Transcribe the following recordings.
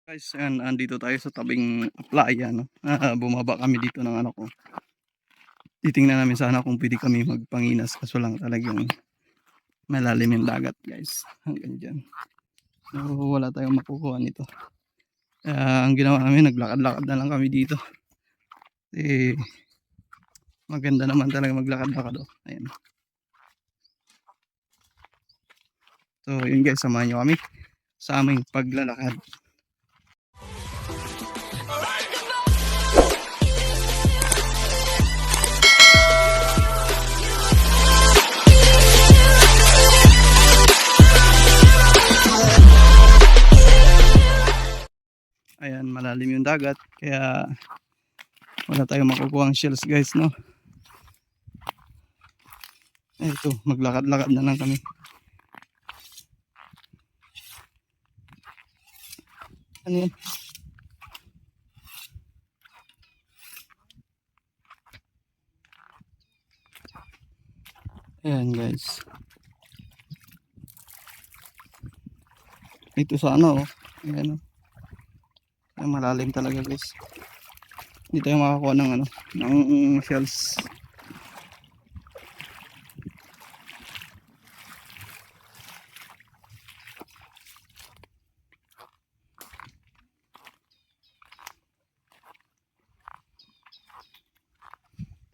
Guys, ayan, andito tayo sa tabing playa, no? Bumaba kami dito ng ano ko. Titingnan namin sana kung pwede kami magpanginas kaso lang talagang malalim yung dagat, guys. Hanggang dyan. So, wala tayong makukuha nito. Ang ginawa namin, naglakad-lakad na lang kami dito. Eh, maganda naman talaga maglakad-lakad. Oh. Ayan. So, yun guys, samahan nyo kami sa aming paglalakad. Ayan, malalim yung dagat kaya wala tayong makukuha ang shells, guys, no? Ito, maglakad-lakad na lang kami. Ano yan? Ayan, guys. Ito sa ano, oh. Ayan, oh. Ayan, malalim talaga, guys. Hindi tayo makakuha ng ano, ng shells.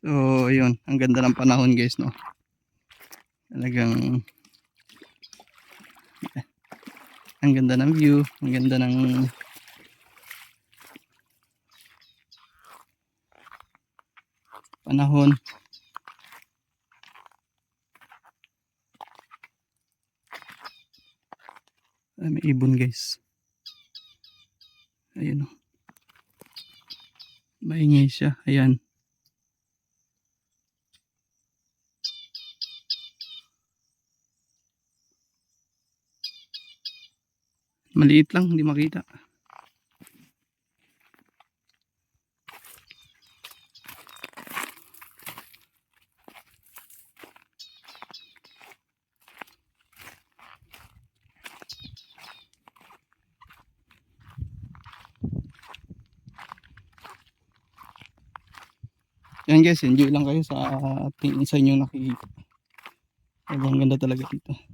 So, ayun, ang ganda ng panahon, guys, no. Talagang ang ganda ng view, ang ganda ng panahon. Ay, may ibon, guys. Ayun, oh. Maingay siya. Ayan. Maliit lang, hindi makita. Yan guys, enjoy lang kayo sa inyong nakikita. Ang ganda talaga dito.